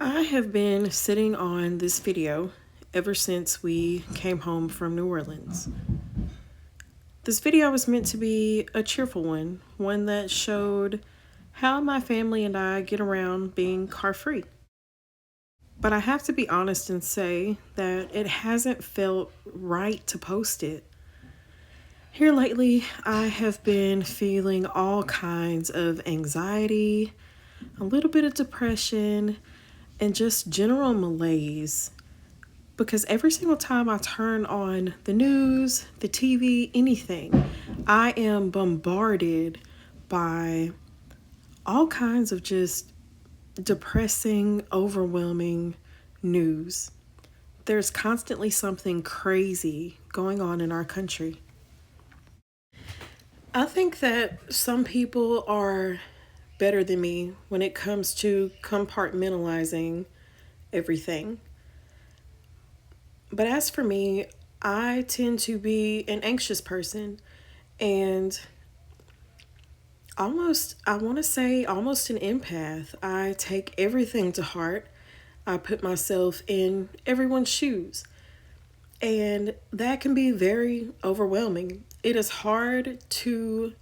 I have been sitting on this video ever since we came home from New Orleans. This video was meant to be a cheerful one that showed how my family and I get around being car free. But I have to be honest and say that it hasn't felt right to post it. Here lately, I have been feeling all kinds of anxiety, a little bit of depression, and just general malaise. Because every single time I turn on the news, the TV, anything, I am bombarded by all kinds of just depressing, overwhelming news. There's constantly something crazy going on in our country. I think that some people are better than me when it comes to compartmentalizing everything. But as for me, I tend to be an anxious person and I want to say almost an empath. I take everything to heart. I put myself in everyone's shoes. And that can be very overwhelming. It is hard to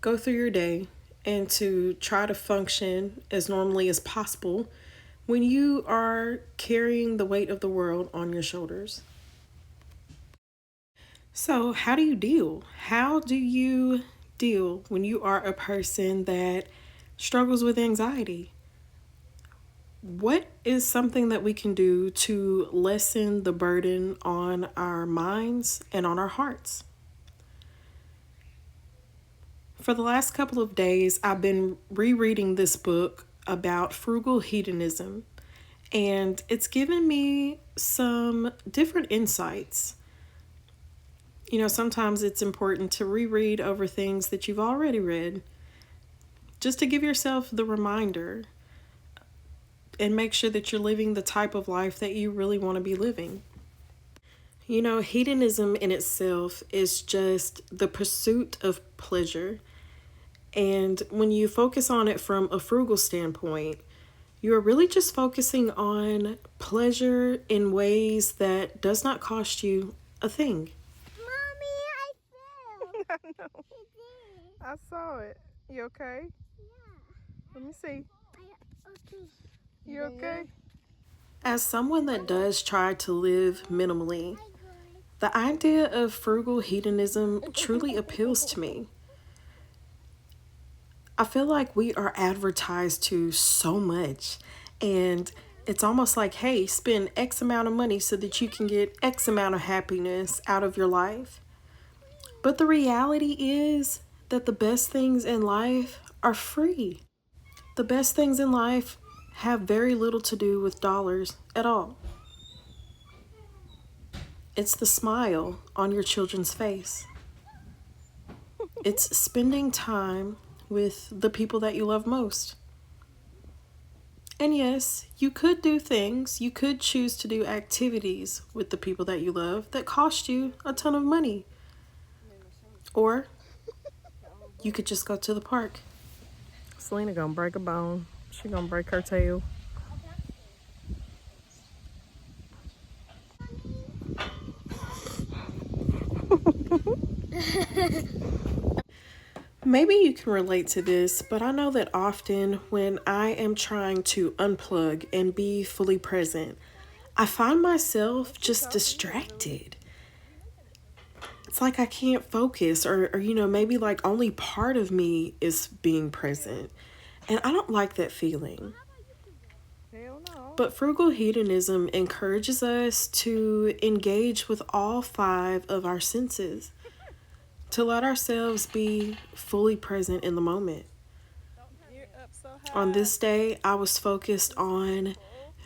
go through your day and to try to function as normally as possible when you are carrying the weight of the world on your shoulders. So, how do you deal? How do you deal when you are a person that struggles with anxiety? What is something that we can do to lessen the burden on our minds and on our hearts? For the last couple of days, I've been rereading this book about frugal hedonism, and it's given me some different insights. You know, sometimes it's important to reread over things that you've already read just to give yourself the reminder and make sure that you're living the type of life that you really want to be living. You know, hedonism in itself is just the pursuit of pleasure. And when you focus on it from a frugal standpoint, you're really just focusing on pleasure in ways that does not cost you a thing. Mommy, I fell. I know. I saw it. You okay? Yeah. Let me see. Okay. You okay? As someone that does try to live minimally, the idea of frugal hedonism truly appeals to me. I feel like we are advertised to so much, and it's almost like, hey, spend X amount of money so that you can get X amount of happiness out of your life. But the reality is that the best things in life are free. The best things in life have very little to do with dollars at all. It's the smile on your children's face. It's spending time with the people that you love most. And yes, you could do things, you could choose to do activities with the people that you love that cost you a ton of money. Or you could just go to the park. Selena gonna break a bone. She gonna break her tail. Maybe you can relate to this, but I know that often when I am trying to unplug and be fully present, I find myself just distracted. It's like I can't focus, or maybe like only part of me is being present. And I don't like that feeling. Hell no. But frugal hedonism encourages us to engage with all five of our senses, to let ourselves be fully present in the moment. You're up so high. On this day, I was focused on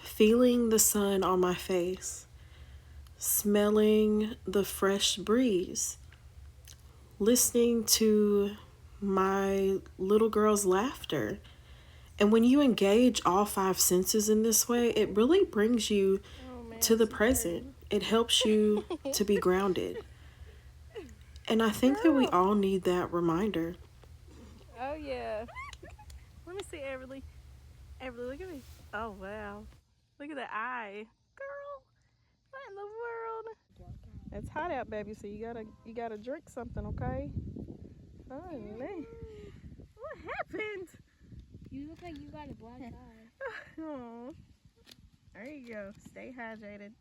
feeling the sun on my face, smelling the fresh breeze, listening to my little girl's laughter. And when you engage all five senses in this way, it really brings you to the present. It helps you to be grounded. And I think that we all need that reminder. Oh yeah. Let me see, Everly. Everly, look at me. Oh wow. Look at the eye. Girl, what in the world? It's hot out, baby, so you gotta drink something, okay? Oh, man. What happened? You look like you got a black eye. Oh. There you go. Stay hydrated.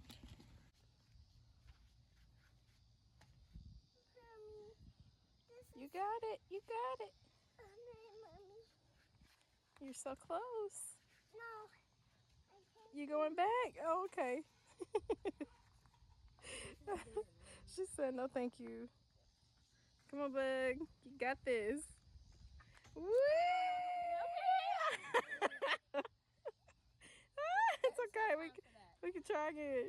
You got it. You got it. Mommy. You're so close. No. You going back? Oh, okay. She said no thank you. Come on, bug. You got this. Woo! It's okay. We can try again.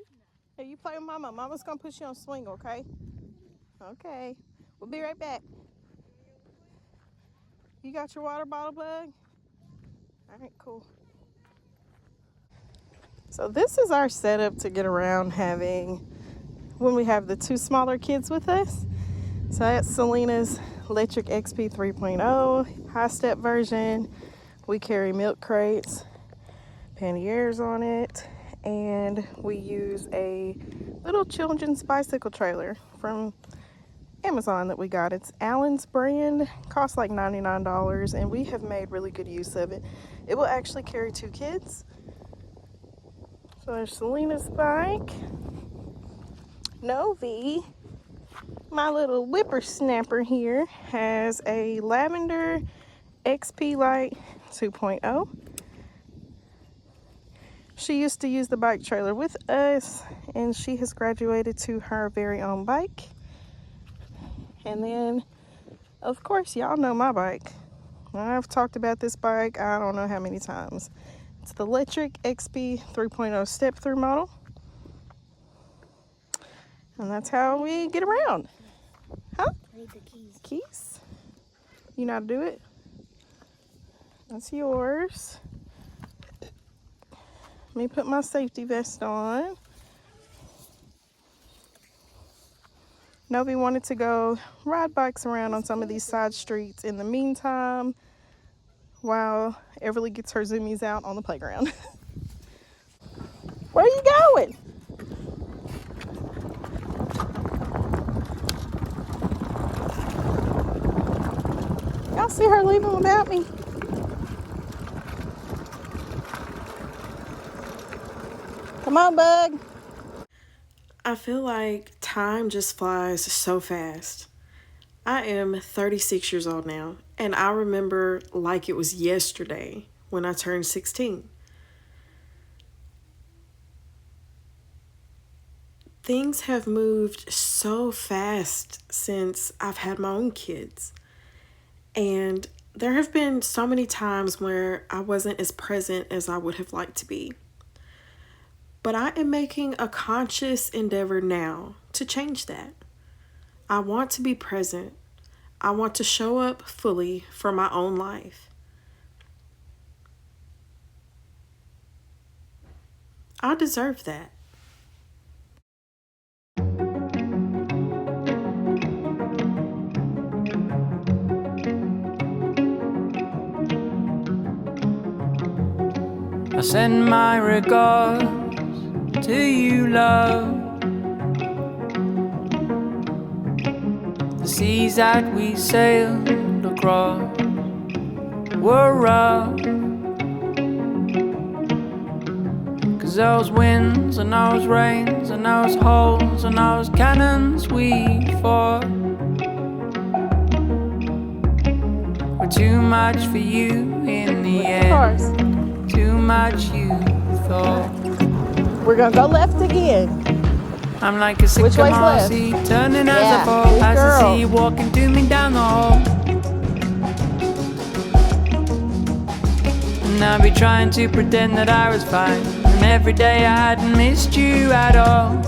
Hey, you play with Mama. Mama's gonna put you on swing, okay? Okay. We'll be right back. You got your water bottle, bug? All right, cool. So this is our setup to get around when we have the two smaller kids with us. So that's Selena's electric XP 3.0 high step version. We carry milk crates, panniers on it, and we use a little children's bicycle trailer from Amazon that we got. It's Allen's brand, costs like $99, and we have made really good use of it. It will actually carry two kids. So there's Selena's bike. Novi, my little whippersnapper here, has a lavender XP Light 2.0. She used to use the bike trailer with us, and she has graduated to her very own bike. And then, of course, y'all know my bike. I've talked about this bike I don't know how many times. It's the electric XP 3.0 step-through model. And that's how we get around. Huh? I need the keys. Keys? You know how to do it? That's yours. Let me put my safety vest on. Novi wanted to go ride bikes around on some of these side streets in the meantime while Everly gets her zoomies out on the playground. Where are you going? Y'all see her leaving without me? Come on, bug. I feel like time just flies so fast. I am 36 years old now, and I remember like it was yesterday when I turned 16. Things have moved so fast since I've had my own kids. And there have been so many times where I wasn't as present as I would have liked to be. But I am making a conscious endeavor now to change that. I want to be present. I want to show up fully for my own life. I deserve that. I send my regards to you, love. The seas that we sailed across were rough, 'cause those winds and those rains and those holes and those cannons we fought were too much for you in the end. Too much you thought. We're gonna go left again. I'm like a sycamore seed turning as I fall, as I see you walking to me down the hall. And I'll be trying to pretend that I was fine, and every day I hadn't missed you at all.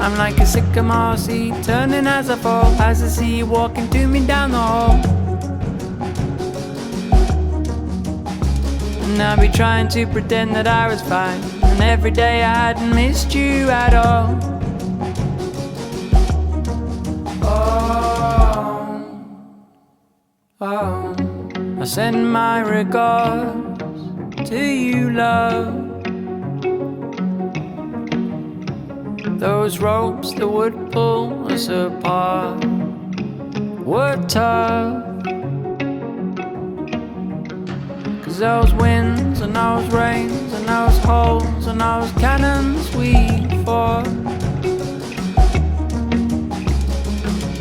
I'm like a sycamore seed turning as I fall, as I see you walking to me down the hall. And I'll be trying to pretend that I was fine, and every day I hadn't missed you at all. Oh, I send my regards do you love? Those ropes that would pull us apart were tough. 'Cause those winds and those rains and those holes and those cannons we fought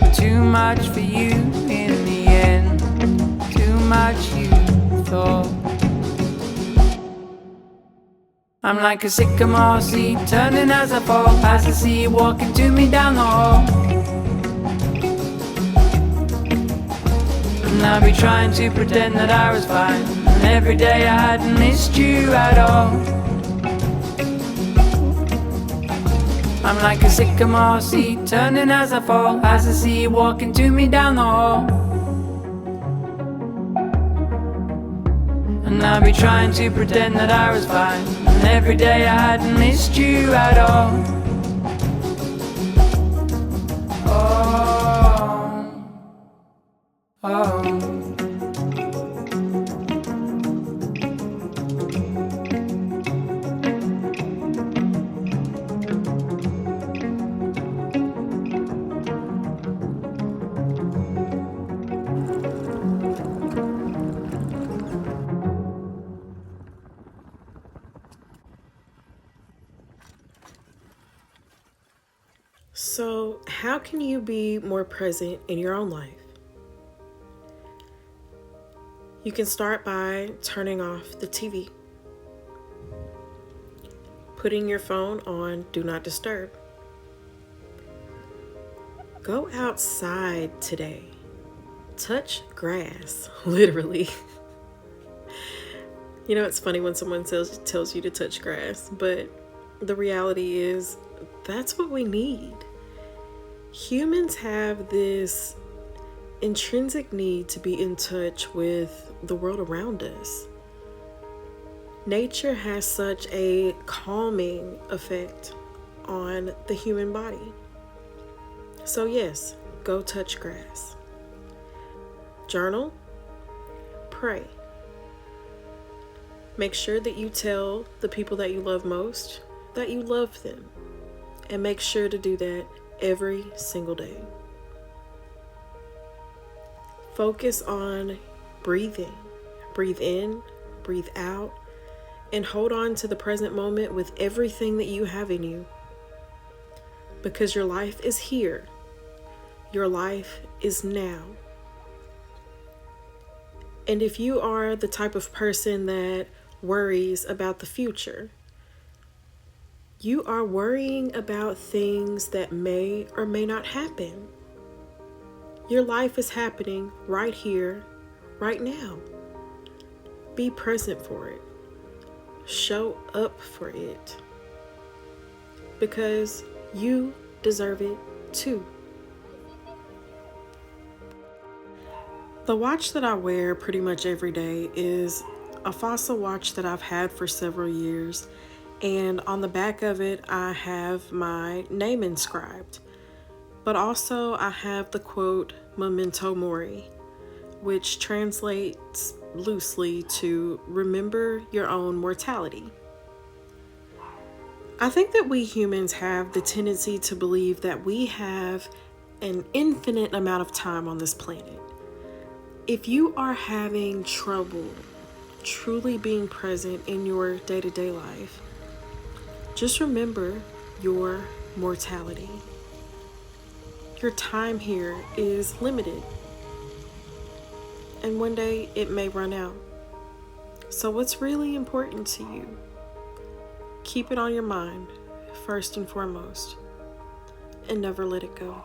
were too much for you in the end. Too much you thought. I'm like a sycamore seed turning as I fall, as I see you walking to me down the hall. And I'll be trying to pretend that I was fine, and every day I hadn't missed you at all. I'm like a sycamore seed turning as I fall, as I see you walking to me down the hall. And I'll be trying to pretend that I was fine, and every day I hadn't missed you at all. Oh, oh. So, how can you be more present in your own life? You can start by turning off the TV, putting your phone on Do Not Disturb. Go outside today. Touch grass, literally. You know, it's funny when someone tells you to touch grass, but the reality is that's what we need. Humans have this intrinsic need to be in touch with the world around us. Nature has such a calming effect on the human body. So yes, go touch grass. Journal, pray. Make sure that you tell the people that you love most that you love them, and make sure to do that every single day. Focus on breathing. Breathe in, breathe out, and hold on to the present moment with everything that you have in you. Because your life is here. Your life is now. And if you are the type of person that worries about the future, you are worrying about things that may or may not happen. Your life is happening right here, right now. Be present for it. Show up for it. Because you deserve it too. The watch that I wear pretty much every day is a fossil watch that I've had for several years. And on the back of it, I have my name inscribed. But also I have the quote, memento mori, which translates loosely to remember your own mortality. I think that we humans have the tendency to believe that we have an infinite amount of time on this planet. If you are having trouble truly being present in your day-to-day life, just remember your mortality. Your time here is limited, and one day it may run out. So what's really important to you? Keep it on your mind, first and foremost, and never let it go.